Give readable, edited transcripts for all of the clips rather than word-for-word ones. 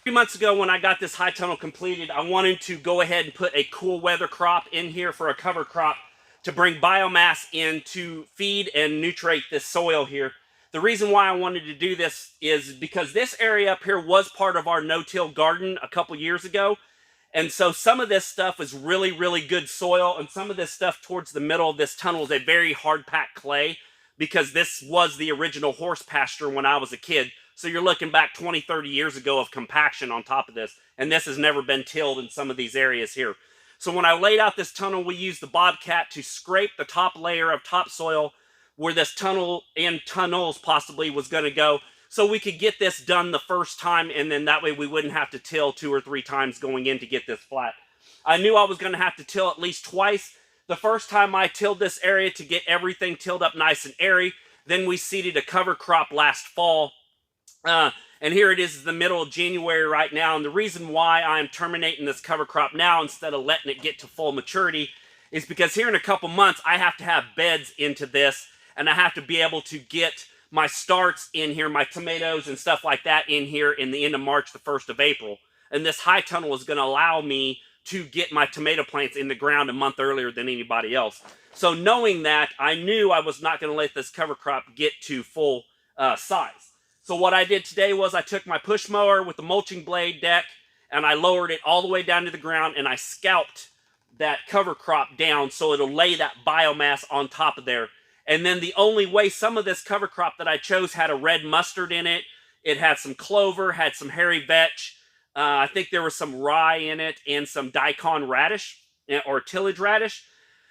3 months ago when I got this high tunnel completed, I wanted to go ahead and put a cool weather crop in here for a cover crop to bring biomass in to feed and nutrate this soil here. The reason why I wanted to do this is because this area up here was part of our no-till garden a couple years ago. And so some of this stuff is really, really good soil, and some of this stuff towards the middle of this tunnel is a very hard-packed clay, because this was the original horse pasture when I was a kid. So you're looking back 20, 30 years ago of compaction on top of this. And this has never been tilled in some of these areas here. So when I laid out this tunnel, we used the Bobcat to scrape the top layer of topsoil where this tunnel and tunnels possibly was going to go, so we could get this done the first time, and then that way we wouldn't have to till 2 or 3 times going in to get this flat. I knew I was going to have to till at least twice. The first time I tilled this area to get everything tilled up nice and airy. Then we seeded a cover crop last fall. And here it is the middle of January right now. And the reason why I'm terminating this cover crop now instead of letting it get to full maturity is because here in a couple months, I have to have beds into this. And I have to be able to get my starts in here, my tomatoes and stuff like that in here in the end of March, the 1st of April. And this high tunnel is going to allow me to get my tomato plants in the ground a month earlier than anybody else. So knowing that, I knew I was not going to let this cover crop get to full size. So what I did today was I took my push mower with the mulching blade deck and I lowered it all the way down to the ground, and I scalped that cover crop down so it'll lay that biomass on top of there. And then the only way, some of this cover crop that I chose had a red mustard in it. It had some clover, had some hairy vetch. I think there was some rye in it and some daikon radish or tillage radish.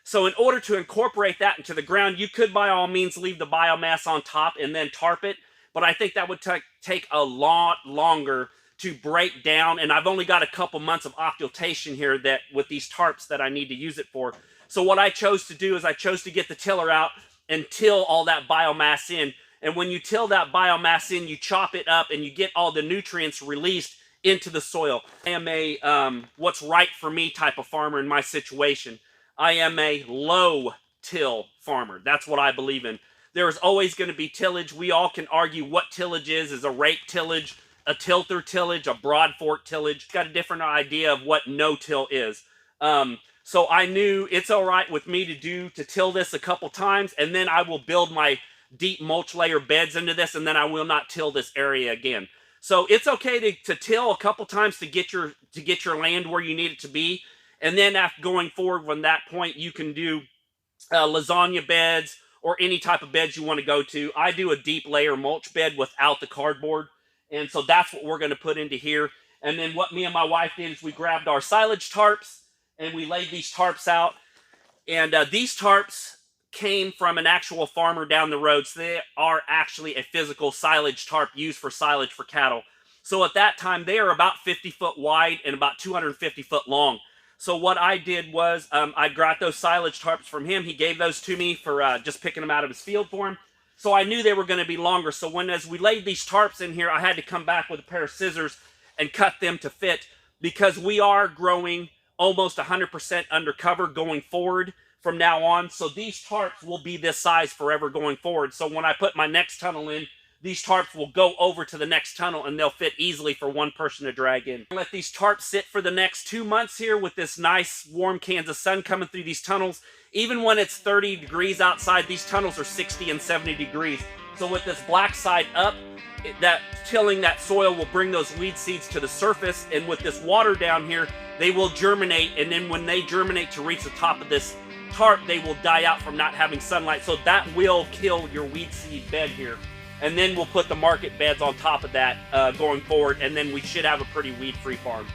So in order to incorporate that into the ground, you could by all means leave the biomass on top and then tarp it. But I think that would take a lot longer to break down. And I've only got a couple months of occultation here that with these tarps that I need to use it for. So what I chose to do is I chose to get the tiller out and till all that biomass in. And when you till that biomass in, you chop it up and you get all the nutrients released into the soil. I am a what's right for me type of farmer in my situation. I am a low till farmer. That's what I believe in. There is always going to be tillage. We all can argue what tillage is a rake tillage, a tilther tillage, a broad fork tillage. Got a different idea of what no-till is. So I knew it's all right with me to till this a couple times, and then I will build my deep mulch layer beds into this, and then I will not till this area again. So it's okay to till a couple times to get your land where you need it to be, and then after going forward from that point, you can do lasagna beds or any type of beds you want to go to. I do a deep layer mulch bed without the cardboard, and so that's what we're going to put into here. And then what me and my wife did is we grabbed our silage tarps and we laid these tarps out. And these tarps came from an actual farmer down the road. So they are actually a physical silage tarp used for silage for cattle. So at that time, they are about 50 foot wide and about 250 foot long. So what I did was I got those silage tarps from him. He gave those to me for just picking them out of his field for him. So I knew they were going to be longer. So as we laid these tarps in here, I had to come back with a pair of scissors and cut them to fit, because we are growing almost 100% undercover going forward from now on. So these tarps will be this size forever going forward. So when I put my next tunnel in, these tarps will go over to the next tunnel and they'll fit easily for one person to drag in. Let these tarps sit for the next 2 months here with this nice warm Kansas sun coming through these tunnels. Even when it's 30 degrees outside, these tunnels are 60 and 70 degrees. So with this black side up, that tilling that soil will bring those weed seeds to the surface, and with this water down here, they will germinate, and then when they germinate to reach the top of this tarp, they will die out from not having sunlight. So that will kill your weed seed bed here. And then we'll put the market beds on top of that going forward, and then we should have a pretty weed-free farm.